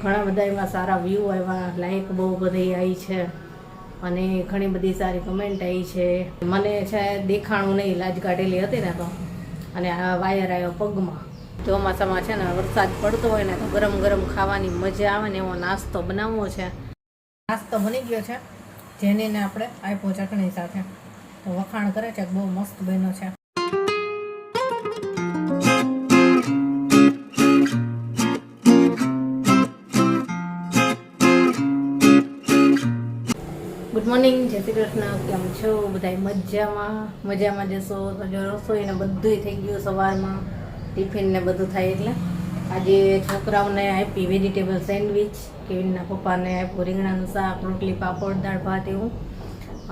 ઘણા બધા એવા સારા વ્યૂ આવ્યા, લાઈક બહુ બધી આવી છે અને ઘણી બધી સારી કમેન્ટ આવી છે. મને છે દેખાણું નહીં, લાજ કાઢેલી હતી ને તો, અને આ વાયર આવ્યો પગમાં. ચોમાસામાં છે ને વરસાદ પડતો હોય ને તો ગરમ ગરમ ખાવાની મજા આવે ને એવો નાસ્તો બનાવવો છે. નાસ્તો બની ગયો છે, જેને આપણે આપ્યો ચટણી સાથે, તો વખાણ કરે છે, બહુ મસ્ત બન્યો છે. ગુડ મોર્નિંગ, જય શ્રી કૃષ્ણ. કેમ છો બધા? મજામાં જશો તો જો રસોઈ ને બધું થઈ ગયું. સવારમાં ટિફિન ને બધું થાય એટલે આજે છોકરાઓને આપી વેજીટેબલ સેન્ડવિચ, કેવીનના પપ્પાને આપ્યું રીંગણાનું શાક, રોટલી, પાપડ, દાળ ભાત એવું,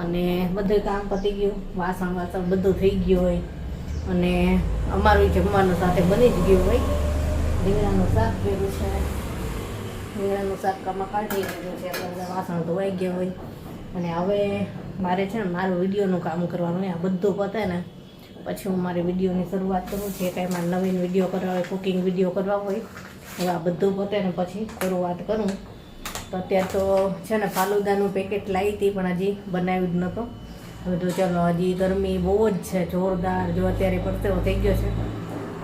અને બધું કામ પતી ગયું. વાસણ બધું થઈ ગયું હોય અને અમારું જમવાનું સાથે બની જ ગયું હોય. રીંગણાનું શાક કર્યું છે, રીંગણાનું શાક કામાં કાઢી લીધું છે, બધા વાસણ ધોવાઈ ગયા હોય. અને હવે મારે છે ને મારું વિડીયોનું કામ કરવાનું હોય. આ બધું પતે ને પછી હું મારી વિડીયોની શરૂઆત કરું. જે કાંઈ મારે નવીન વિડીયો કરવા હોય, કુકિંગ વિડીયો કરવા હોય, હવે આ બધું પતે ને પછી શરૂઆત કરું. તો અત્યારે તો છે ને ફાલુદાનું પેકેટ લાવી હતી, પણ હજી બનાવ્યું જ નહોતું. હવે તો ચાલો, હજી ગરમી બહુ જ છે, જોરદાર. જો અત્યારે પરસેવો થઈ ગયો છે,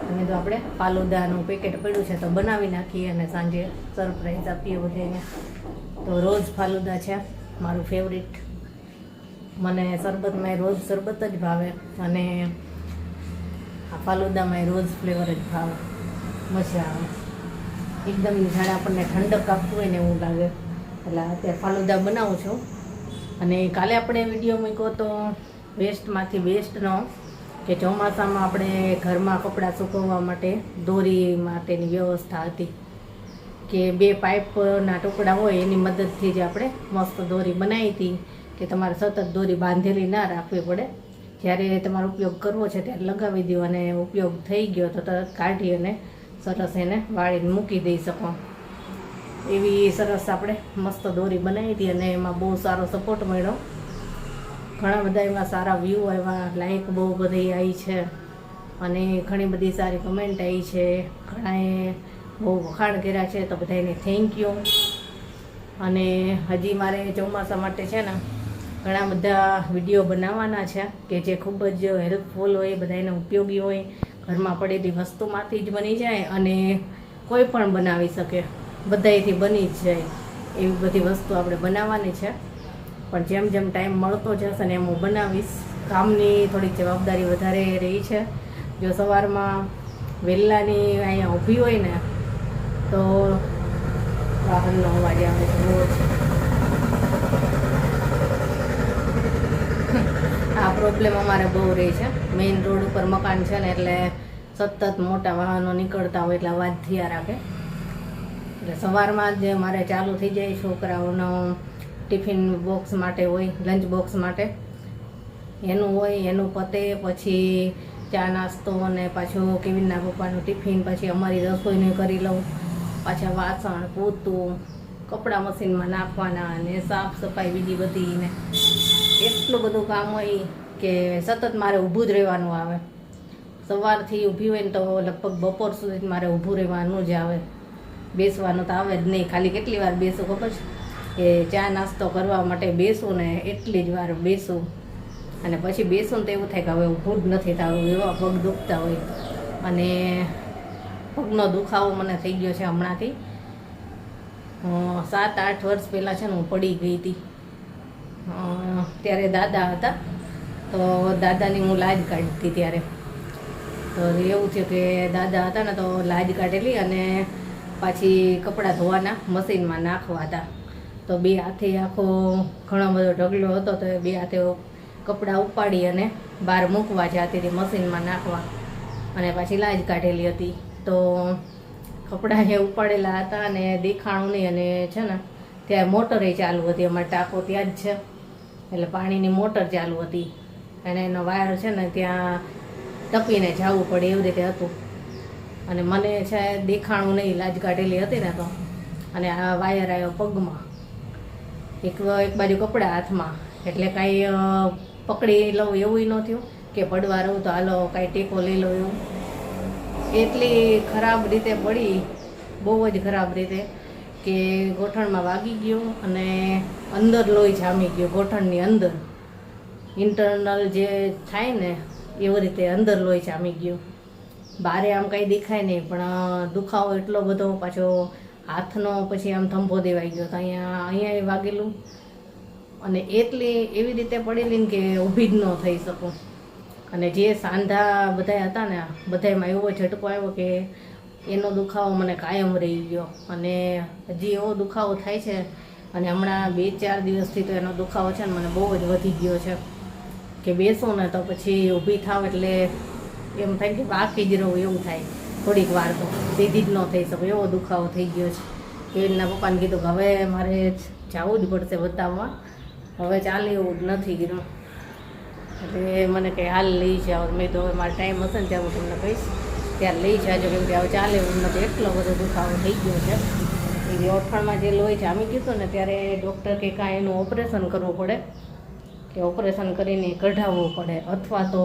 અને તો આપણે ફાલુદાનું પેકેટ પડ્યું છે તો બનાવી નાખીએ અને સાંજે સરપ્રાઈઝ આપીએ બધાને. તો રોજ ફાલુદા છે મારું ફેવરિટ. મને શરબતમાં રોજ શરબત જ ભાવે અને આ ફાલુદામાં રોજ ફ્લેવર જ ભાવે. મજા આવે એકદમ, જાણે આપણને ઠંડક આપતું હોય ને એવું લાગે. એટલે અત્યારે ફાલુદા બનાવું છું. અને કાલે આપણે વિડીયો મૂક્યો તો વેસ્ટમાંથી બેસ્ટનો, કે ચોમાસામાં આપણે ઘરમાં કપડાં સૂકવવા માટે દોરી માટેની વ્યવસ્થા હતી, કે 2 પાઇપના ટુકડા હોય એની મદદથી જ આપણે મસ્ત દોરી બનાવી હતી, કે તમારે સતત દોરી બાંધેલી ના રાખવી પડે. જ્યારે તમારો ઉપયોગ કરવો છે ત્યારે લગાવી દો, અને ઉપયોગ થઈ ગયો તો તરત કાઢી અને સરસ એને વાળીને મૂકી દઈ શકો. એવી સરસ આપણે મસ્ત દોરી બનાવી હતી અને એમાં બહુ સારો સપોર્ટ મળ્યો. ઘણા બધા એવા સારા વ્યૂ આવ્યા, લાઈક બહુ બધી આવી છે અને ઘણી બધી સારી કમેન્ટ આવી છે. ઘણાએ બહુ વખાણ કર્યા છે, તો બધાને થેન્ક યુ. અને હજી મારે ચોમાસા માટે છે ને ઘણા બધા વિડીયો બનાવવાના છે, કે જે ખૂબ જ હેલ્પફુલ હોય, બધાને ઉપયોગી હોય, ઘરમાં પડેલી વસ્તુમાંથી જ બની જાય અને કોઈ પણ બનાવી શકે, બધાયથી બની જ જાય એવી બધી વસ્તુ આપણે બનાવવાની છે. પણ જેમ જેમ ટાઈમ મળતો જશે ને એમ હું બનાવીશ. કામની થોડીક જવાબદારી વધારે રહી છે. જો સવારમાં વહેલાની અહીંયા ઊભી હોય ને તો વાહનનો અવાજ આવે છે બહુ જ. આ પ્રોબ્લેમ અમારે બહુ રહી છે. મેઇન રોડ ઉપર મકાન છે ને, એટલે સતત મોટા વાહનો નીકળતા હોય એટલે અવાજ થયા રાખે. એટલે સવારમાં જ મારે ચાલુ થઈ જાય. છોકરાઓનો ટિફિન બોક્સ માટે હોય, લંચ બોક્સ માટે એનું હોય, એનું પતે પછી ચા નાસ્તો અને પાછું કેવીનના પપ્પાનું ટિફિન, પછી અમારી રસોઈનું કરી લઉં, પાછા વાસણ, પોતું, કપડાં મશીનમાં નાખવાના અને સાફ સફાઈ બીજી બધી, ને એટલું બધું કામ હોય કે સતત મારે ઊભું જ રહેવાનું આવે. સવારથી ઊભી હોય ને તો લગભગ બપોર સુધી મારે ઊભું રહેવાનું જ આવે. બેસવાનું તો આવે જ નહીં. ખાલી કેટલી વાર બેસું ખબર છે, કે ચા નાસ્તો કરવા માટે બેસું ને એટલી જ વાર બેસું, અને પછી બેસું ને તો એવું થાય કે હવે ઊભું જ નથી થતું, એવા પગ દુખતા હોય. અને પગનો દુખાવો મને થઈ ગયો છે હમણાંથી. 7-8 વર્ષ પહેલાં છે ને હું પડી ગઈ હતી. ત્યારે દાદા હતા, તો દાદાની હું લાજ કાઢતી ત્યારે. તો એવું થયું કે દાદા હતા ને તો લાજ કાઢેલી અને પાછી કપડાં ધોવાના મશીનમાં નાખવા હતા. તો 2 હાથે આખો ઘણો બધો ઢગલો હતો, તો 2 હાથે કપડાં ઉપાડી અને બહાર મૂકવા જતી હતી મશીનમાં નાખવા, અને પાછી લાજ કાઢેલી હતી. તો કપડાં એ ઉપાડેલા હતા અને દેખાણું નહીં. અને છે ને ત્યાં મોટરે ચાલુ હતી, અમારે ટાંકો ત્યાં જ છે, એટલે પાણીની મોટર ચાલુ હતી અને એનો વાયર છે ને ત્યાં ટપીને જવું પડે એવી રીતે હતું. અને મને છે દેખાણું નહીં, લાજ કાઢેલી હતી ને તો, અને આ વાયર આવ્યો પગમાં. એક બાજુ કપડાં હાથમાં, એટલે કાંઈ પકડી લઉં એવું ન થયું, કે પડવા રહું તો હાલો કાંઈ ટેકો લઈ લો એવું. એટલી ખરાબ રીતે પડી, બહુ જ ખરાબ રીતે, કે ગોઠણમાં વાગી ગયું અને અંદર લોહી જામી ગયું, ગોઠણની અંદર ઇન્ટરનલ જે થાય ને એવી રીતે અંદર લોહી જામી ગયું. બારે આમ કંઈ દેખાય નહીં, પણ દુખાવો એટલો બધો, પાછો હાથનો પછી આમ થંભો દેવાઈ ગયો તો અહીંયા વાગેલું, અને એટલી એવી રીતે પડેલી ને કે ઊભી જ ન થઈ શકું. અને જે સાંધા બધા હતા ને બધામાં એવો ઝટકો આવ્યો કે એનો દુખાવો મને કાયમ રહી ગયો. અને હજી એવો દુખાવો થાય છે, અને હમણાં 2-4 દિવસથી તો એનો દુખાવો છે ને મને બહુ જ વધી ગયો છે કે બેસો ને તો પછી ઊભી થાવ એટલે એમ થાય કે બાકી જ રહું એવું થાય. થોડીક વાર તો સીધી જ ન થઈ શકું એવો દુખાવો થઈ ગયો છે. એના પપ્પાને કીધું કે હવે મારે જવું જ પડશે બતાવવા, હવે ચાલે એવું જ નથી કીધું. એટલે મને કંઈ હાલ લઈ જાઓ. મેં તો હવે મારો ટાઈમ હશે ને ત્યાં હું તમને કહીશ, ત્યારે લઈ જાજો, કેમ કે હવે ચાલે એવું નથી, એટલો બધો દુખાવો થઈ ગયો છે. એ ઓઠાણમાં જે લોહી જામી ગયું હતું ને ત્યારે ડૉક્ટર કે કાંઈ એનું ઓપરેશન કરવું પડે, કે ઓપરેશન કરીને કઢાવવું પડે, અથવા તો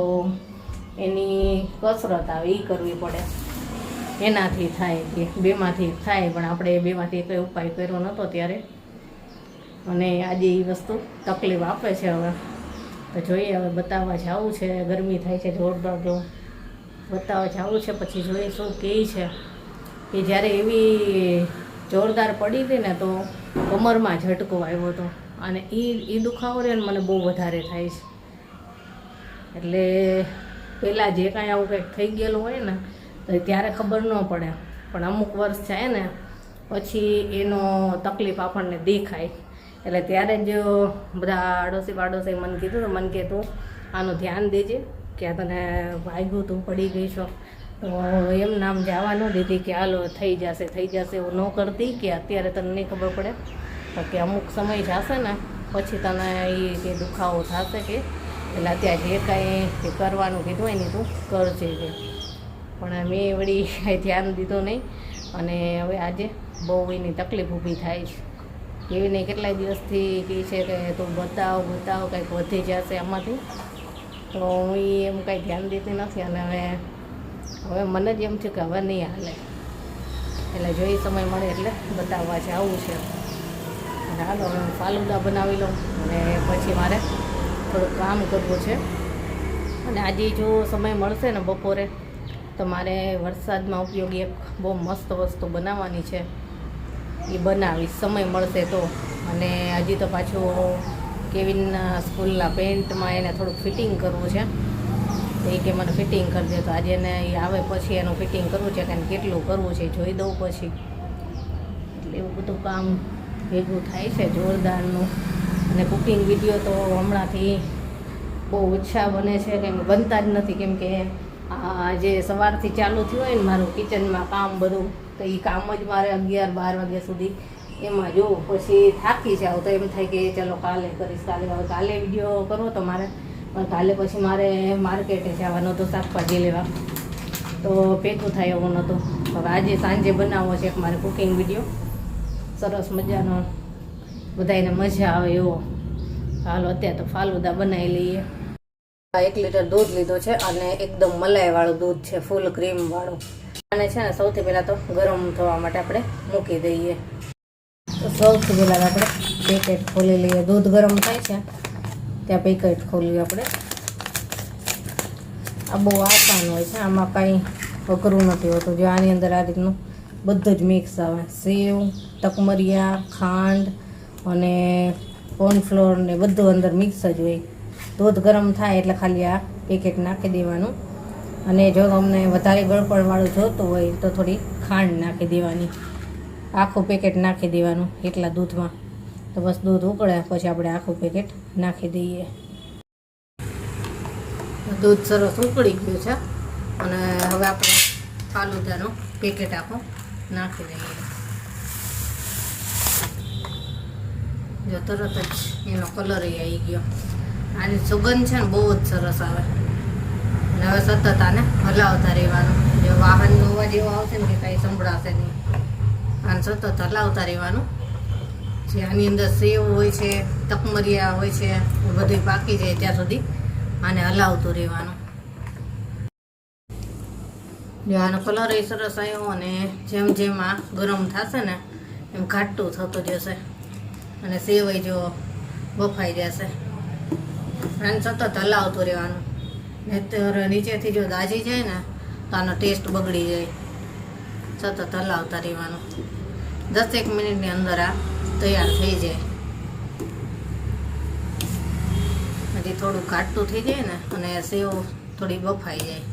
એની કસરત આવે એ કરવી પડે, એનાથી થાય કે બેમાંથી થાય. પણ આપણે બેમાંથી કંઈ ઉપાય કર્યો નહોતો ત્યારે, અને આજે એ વસ્તુ તકલીફ આપે છે. હવે તો જોઈએ, હવે બતાવવા જવું છે. ગરમી થાય છે જોરદાર, જો બતાવવા જવું છે. પછી જોઈએ શું કહે છે. કે જ્યારે એવી જોરદાર પડી હતી ને તો કમરમાં ઝટકો આવ્યો હતો, અને એ દુખાવો રહે ને મને બહુ વધારે થાય છે. એટલે પહેલાં જે કાંઈ આવું કંઈક થઈ ગયેલું હોય ને તો ત્યારે ખબર ન પડે, પણ અમુક વર્ષ જાય ને પછી એનો તકલીફ આપણને દેખાય. એટલે ત્યારે જ બધા આડોશી મને કીધું તો મને કે તું આનું ધ્યાન દેજે, કે આ તને વાગ્યું તું, પડી ગઈ છો, તો એમ નામ જવા ન દીધી કે હાલો થઈ જશે એવું ન કરતી, કે અત્યારે તને નહીં ખબર પડે તો કે અમુક સમય જશે ને પછી તને એ કે દુખાવો થશે, કે એટલે અત્યારે જે કાંઈ કરવાનું કીધું હોય ને તું કરજે કે. પણ મેં વળી કાંઈ ધ્યાન દીધું નહીં, અને હવે આજે બહુ એની તકલીફ ઊભી થાય છે. એવી નહીં કેટલાય દિવસથી કહે છે કે તું બતાવ કંઈક વધી જશે આમાંથી, તો હું એમ કાંઈ ધ્યાન દેતી નથી. અને હવે મને જ એમ થયું કે હવે નહીં હાલે, એટલે જોઈ સમય મળે એટલે બતાવવા જવું છે. અને હાલો હવે હું ફાલુદા બનાવી લઉં, અને પછી મારે થોડુંક કામ કરવું છે. અને આજે જો સમય મળશે ને બપોરે તો મારે વરસાદમાં ઉપયોગી એક બહુ મસ્ત વસ્તુ બનાવવાની છે, એ બનાવીશ સમય મળશે તો. અને હજી તો પાછું કેવિનના સ્કૂલના પેન્ટમાં એને થોડુંક ફિટિંગ કરવું છે, તો એ કે મને ફિટિંગ કરી દે. તો આજે એને એ આવે પછી એનું ફિટિંગ કરવું છે, કારણ કેટલું કરવું છે જોઈ દઉં પછી. એટલે એવું બધું કામ ભેગું થાય છે જોરદારનું. અને કુકિંગ વિડીયો તો હમણાંથી બહુ ઓછા બને છે, કેમ બનતા જ નથી. કેમ કે આ જે સવારથી ચાલુ થયું હોય ને મારું કિચનમાં કામ બધું, તો એ કામ જ મારે 11-12 વાગ્યા સુધી એમાં જોઉં, પછી થાકી જાઉં. તો એમ થાય કે ચાલો કાલે કરીશ, કાલે વિડીયો કરવો તો મારે, પણ કાલે પછી મારે માર્કેટે જવાનું હતું શાકભાજી લેવા, તો ભેગું થાય એવું નહોતું. હવે આજે સાંજે બનાવવો છે મારે કુકિંગ વિડીયો સરસ મજાનો, બધાને મજા આવે એવો. હાલો અત્યારે તો ફાલુદા બનાવી લઈએ. 1 લીટર દૂધ લીધો છે, અને એકદમ મલાઈવાળું દૂધ છે, ફૂલ ક્રીમવાળું. અને છે ને સૌથી પહેલાં તો ગરમ થવા માટે આપણે મૂકી દઈએ. તો સૌથી પહેલાં આપણે પેકેટ ખોલી લઈએ. દૂધ ગરમ થાય છે ત્યાં પેકેટ ખોલીએ આપણે. આ બહુ આસાન હોય છે, આમાં કાંઈ અઘરું નથી હોતું. જો આની અંદર આ રીતનું બધું જ મિક્સ આવે, સેવ, તકમરિયા, ખાંડ અને કોર્નફ્લોર ને બધું અંદર મિક્સ જ હોય. દૂધ ગરમ થાય એટલે ખાલી આ પેકેટ નાખી દેવાનું. અને જો તમને વધારે ગળપણવાળું જોતું હોય તો થોડી ખાંડ નાખી દેવાની. આખું પેકેટ નાખી દેવાનું એટલા દૂધમાં. તો બસ દૂધ ઉકળે પછી આપણે આખું પેકેટ નાખી દઈએ. દૂધ સરસ ઉકળી ગયું છે, અને હવે આપણે ફાલુદાનો પેકેટ આખો નાખી દઈએ. જો તરત જ એનો કલર આવી ગયો. આની સુગંધ છે ને બહુ જ સરસ આવે. અને હવે સતત આને હલાવતા રહેવાનું. જો વાહનનો અવાજ એવો આવશે ને કે કાંઈ સંભળાશે નહીં. આને સતત હલાવતા રહેવાનું. જે આની અંદર સેવ હોય છે, તકમરિયા હોય છે, એ બધું પાકી જાય ત્યાં સુધી આને હલાવતું રહેવાનું. જો આનો કલર એ સરસ આવ્યો, અને જેમ જેમ આ ગરમ થશે ને એમ ઘાટું થતું જશે અને સેવાઈ જો બફાઈ જશે. અને સતત હલાવતું રહેવાનું, નહીંતર નીચેથી જો દાજી જાય ને તો આનો ટેસ્ટ બગડી જાય. સતત હલાવતા રહેવાનું. 10 મિનિટની અંદર આ તૈયાર થઈ જાય. હજી થોડું ઘાટું થઈ જાય ને અને સેવ થોડી બફાઈ જાય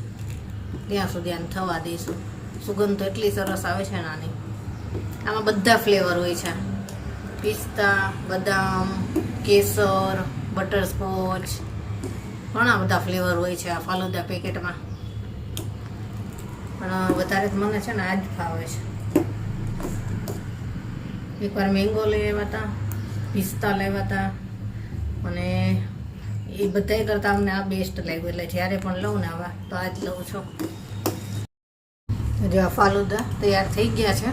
ત્યાં સુધી આને થવા દઈશું. સુગંધ તો એટલી સરસ આવે છે ને આની. આમાં બધા ફ્લેવર હોય છે, પિસ્તા, બદામ, કેસર, બટરસ્કોચ, ઘણા બધા ફ્લેવર હોય છે આ ફાલુદા પેકેટમાં. પણ વધારે મને છે ને આ જ ભાવે છે. એકવાર મેંગો લઈ આવ્યા હતા, પિસ્તા લાવ્યા હતા અને એ બધા કરતાં અમને આ બેસ્ટ લાગ્યું. એટલે જ્યારે પણ લઉં ને આવા તો આ જ લઉં છું. જો આ ફાલુદા તૈયાર થઈ ગયા છે.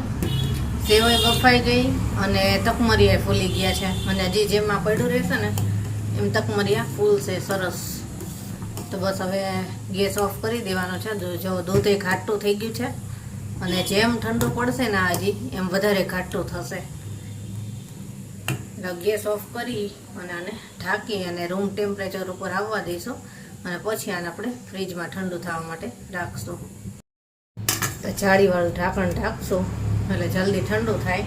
સેવાઈ બફાઈ ગઈ અને તકમરિયા ફૂલી ગયા છે. અને હજી જેમાં પડ્યું રહેશે ને એમ તકમરિયા ફૂલશે સરસ. તો બસ હવે ગેસ ઓફ કરી દેવાનો છે. જો દૂધ એ ઘાટું થઈ ગયું છે અને જેમ ઠંડુ પડશે ને હજી એમ વધારે ઘાટું થશે. એટલે ગેસ ઓફ કરી અને આને ઢાંકી અને રૂમ ટેમ્પરેચર ઉપર આવવા દઈશું અને પછી આને આપણે ફ્રીજમાં ઠંડુ થવા માટે રાખશું. તો જાળીવાળું ઢાંકણ ઢાંકશું એટલે જલ્દી ઠંડુ થાય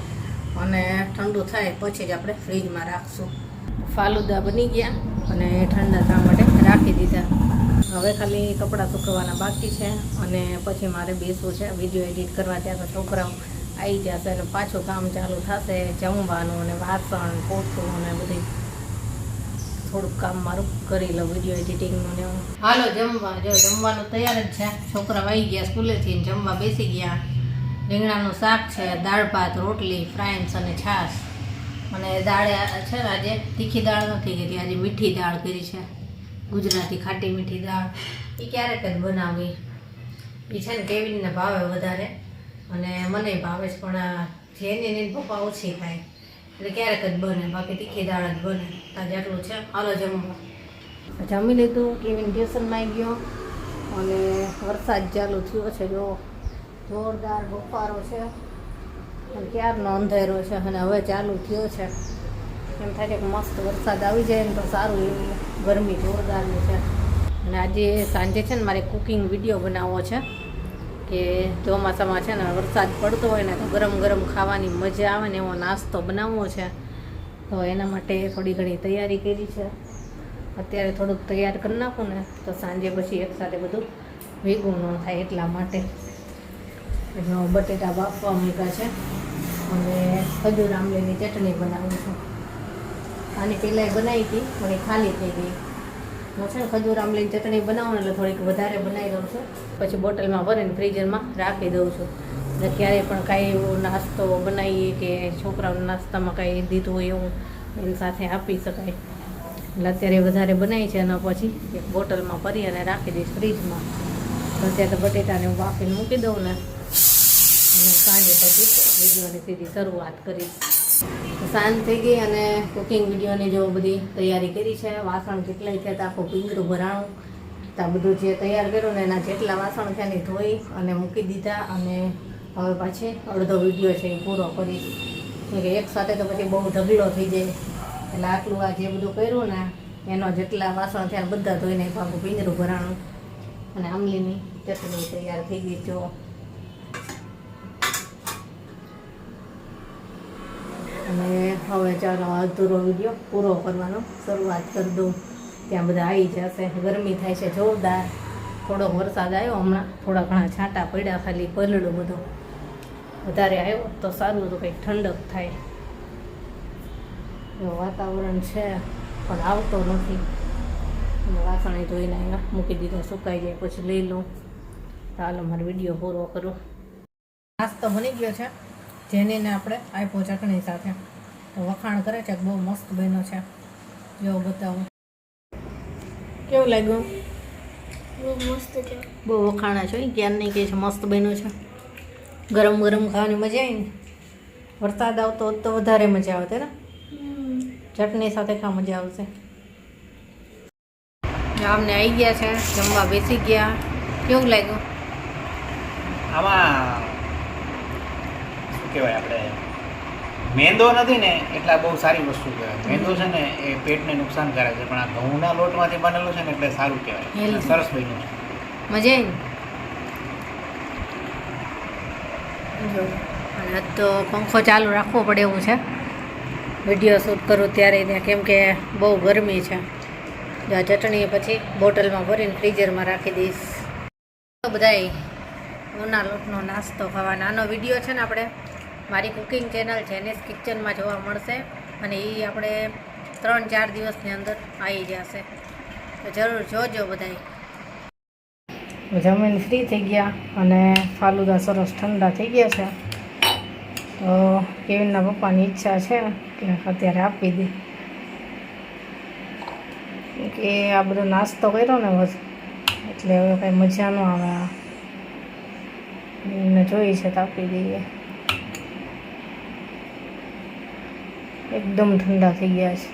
અને ઠંડુ થાય પછી જ આપણે ફ્રીજમાં રાખશું. ફાલુદા બની ગયા અને ઠંડા થવા માટે રાખી દીધા. હવે ખાલી કપડાં સુકવવાના બાકી છે અને પછી મારે બેસવું છે વિડીયો એડિટ કરવા. ત્યાં તો છોકરાઓ આવી જશે અને પાછું કામ ચાલુ થશે, જમવાનું અને વાસણ પોતું અને બધું થોડુંક કામ મારું કરી લઉં વિડીયો એડિટિંગનું ને હું. હાલો જમવા. જો જમવાનું તૈયાર જ છે. છોકરાઓ આવી ગયા સ્કૂલેથી, જમવા બેસી ગયા. રીંગણાનું શાક છે, દાળ ભાત, રોટલી, ફ્રાઈન્સ અને છાશ. અને દાળ છે ને આજે તીખી દાળ નથી કરી, આજે મીઠી દાળ કરી છે, ગુજરાતી ખાટી મીઠી દાળ. એ ક્યારેક જ બનાવી. એ છે ને કેવીનને ભાવે વધારે અને મને ભાવે છે, પણ જેની એની પપ્પા ઓછી ખાય એટલે ક્યારેક જ બને, બાકી તીખી દાળ જ બને. આજે આટલું છે. હાલો જમવા. જમી લીધું. કેવીન ટ્યુશનમાં આવી ગયો અને વરસાદ ચાલુ થયો છે. જો જોરદાર બફારો છે અને ક્યારનો અંધેરો છે અને હવે ચાલુ થયો છે. એમ થાય છે કે મસ્ત વરસાદ આવી જાય ને તો સારું. એવું ગરમી જોરદારની છે. અને આજે સાંજે છે ને મારે કુકિંગ વિડીયો બનાવવો છે કે ચોમાસામાં છે ને વરસાદ પડતો હોય ને તો ગરમ ગરમ ખાવાની મજા આવે ને એવો નાસ્તો બનાવવો છે. તો એના માટે થોડી ઘણી તૈયારી કરી છે. અત્યારે થોડુંક તૈયાર કરી નાખું ને તો સાંજે પછી એકસાથે બધું ભેગું ન થાય એટલા માટે. બટેટા બાફવા મૂક્યા છે અને ખજૂર આંબલીની ચટણી બનાવું છું. આની પહેલાં બનાવી હતી પણ એ ખાલી થઈ ગઈ. હું છે ને ખજૂર આંબલીની ચટણી બનાવું એટલે થોડીક વધારે બનાવી દઉં છું, પછી બોટલમાં ભરીને ફ્રીઝરમાં રાખી દઉં છું. એટલે ક્યારેય પણ કાંઈ એવો નાસ્તો બનાવીએ કે છોકરાઓના નાસ્તામાં કાંઈ દીધું હોય એવું એની સાથે આપી શકાય. એટલે અત્યારે વધારે બનાવી છે અને પછી એક બોટલમાં ભરી અને રાખી દઈશ ફ્રીજમાં. અત્યારે તો બટેટાને હું બાફીને મૂકી દઉં ને અને સાંજે પછી વિડીયોની સીધી શરૂઆત કરીશ. સાંજ થઈ ગઈ અને કુકિંગ વિડીયોની જો બધી તૈયારી કરી છે. વાસણ કેટલાય થયા તો આખું પીંગળું ભરાણું. તો બધું જે તૈયાર કર્યું ને એના જેટલા વાસણ થયા ને ધોઈ અને મૂકી દીધા. અને હવે પાછી અડધો વિડીયો છે એ પૂરો કરીશ. કે એક સાથે તો પછી બહુ ઢગલો થઈ જાય. એટલે આટલું આ જે બધું કર્યું ને એનો જેટલા વાસણ થયા બધા ધોઈને આખું પીંગળું ભરાણું. અને આંબલીની ચટણી તૈયાર થઈ ગઈ. જો અને હવે ચાલો અધૂરો વિડીયો પૂરો કરવાનો શરૂઆત કરી દઉં. ત્યાં બધા આવી જશે. ગરમી થાય છે જોરદાર. થોડોક વરસાદ આવ્યો હમણાં, થોડા ઘણા છાંટા પડ્યા, ખાલી પલળું બધું. વધારે આવ્યો તો સારું હતું, કંઈક ઠંડક થાય. વાતાવરણ છે પણ આવતો નથી. વાસણે ધોઈને આવ્યા મૂકી દીધો, સુકાઈ જાય પછી લઈ લઉં. ચાલો મારો વિડીયો પૂરો કરું. નાસ્તો બની ગયો છે, જેને આપણે આપ્યો ચટણી સાથે. તો વખાણ કરે છે, બહુ મસ્ત બન્યો છે. જો બતાવું કેવું લાગ્યું. બહુ મસ્ત છે. બહુ વખાણા છે ક્યાં નહીં કહે છે મસ્ત બન્યો છે. ગરમ ગરમ ખાવાની મજા આવી ને. વરસાદ આવતો હોત તો વધારે મજા આવતે ને. ચટણી સાથે ખા મજા આવશે. અમને આવી ગયા છે, જમવા બેસી ગયા. કેવું લાગ્યું? આમાં શું કહેવાય, આપણે મેંદો નથી ને એટલે આ બહુ સારી વસ્તુ કહેવાય. મેંદો છે ને એ પેટને નુકસાન કરે છે, પણ આ ઘઉંના લોટમાંથી બનેલું છે ને એટલે સારું કહેવાય. Healthy. સરસ બન્યું છે. મજા આવી જો. અને આજ તો પંખો ચાલુ રાખવો પડે એવું છે વિડીયો શૂટ કરું ત્યારે ત્યાં, કેમ કે બહુ ગરમી છે. જો આ ચટણી પછી બોટલમાં ભરીને ફ્રીઝરમાં રાખી દઈશ. બધાય ઘઉંના લોટનો નાસ્તો ખાવાના. આનો વિડીયો છે ને આપણે મારી કુકિંગ ચેનલ જેનિસ કિચનમાં જોવા મળશે, અને એ આપણે 3-4 દિવસની અંદર આવી જશે, તો જરૂર જોજો બધાય. જમીન ફ્રી થઈ ગયા અને ફાલુદા સરસ ઠંડા થઈ ગયા છે, તો કેવિનના પપ્પાની ઈચ્છા છે કે અત્યારે આપી દે, કે આ બધો નાસ્તો કર્યો ને બસ એટલે હવે કાંઈ મજા ન આવે. એમને જોઈ છે તો આપી દઈએ. એકદમ ઠંડા થઈ ગયા છે.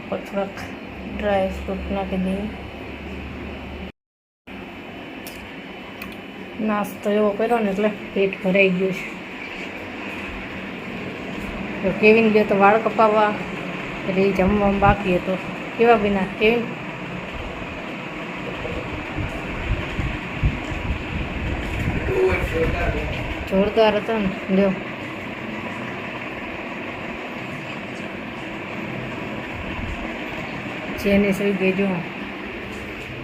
થોડાક ડ્રાય ફ્રૂટ નાખી દઈએ. નાસ્તો એવો કર્યો ને એટલે પેટ ભરાઈ ગયું છે. તો કેવિન ગયો તો વાળ કપાવવા, એટલે એ જમવામાં બાકી હતો. કેવા બીના કેવિન? જોરદાર હતો ને. લ્યો જેની સુઈ ગઈ જો,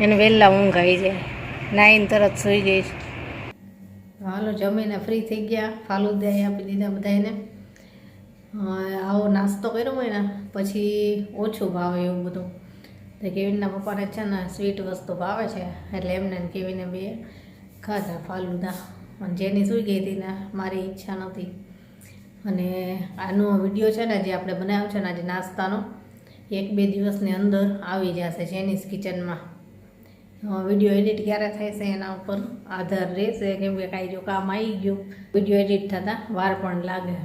એને વહેલા ઊંઘ આવી જાય, નાઈને તરત સુઈ ગઈ છે. હાલો જમીને ફ્રી થઈ ગયા, ફાલુદા આપી દીધા બધાને. આવો નાસ્તો કર્યો હોય ને પછી ઓછું ભાવે એવું બધું. તો કેવિનના પપ્પાને છે ને સ્વીટ વસ્તુ ભાવે છે, એટલે એમને ને કેવિને બે ખાધા ફાલુદા. અને જેની સૂઈ ગઈ હતી ને મારી ઈચ્છા નહોતી. અને આનો વિડીયો છે ને જે આપણે બનાવ્યો છે ને આજે નાસ્તાનો, 1-2 દિવસની અંદર આવી જશે જેનીસ કિચનમાં. વિડીયો એડિટ ક્યારે થાય છે એના ઉપર આધાર રહેશે, કેમ કે કાંઈ જો કામ આવી ગયું વિડીયો એડિટ થતાં વાર પણ લાગે.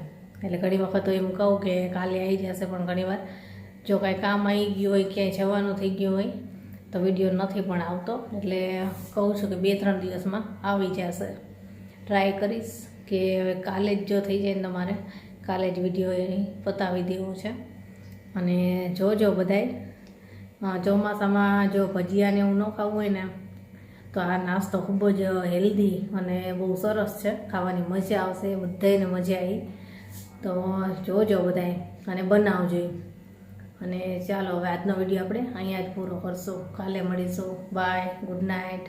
એટલે ઘણી વખત તો એમ કહું કે કાલે આવી જશે, પણ ઘણીવાર જો કાંઈ કામ આવી ગયું હોય, ક્યાંય જવાનું થઈ ગયું હોય તો વિડીયો નથી પણ આવતો. એટલે કહું છું કે 2-3 દિવસમાં આવી જશે. ટ્રાય કરીશ કે હવે કાલે જ જો થઈ જાય ને તમારે કાલે જ વિડીયો એની પતાવી દેવો છે. અને જોજો બધાય, ચોમાસામાં જો ભજીયાને એવું ન ખાવું હોય ને તો આ નાસ્તો ખૂબ જ હેલ્ધી અને બહુ સરસ છે, ખાવાની મજા આવશે, બધાને મજા આવી. તો જોજો બધાય અને બનાવજો. અને ચાલો હવે આજનો વિડીયો આપણે અહીંયા જ પૂરો કરશું. કાલે મળીશું. Bye, good night.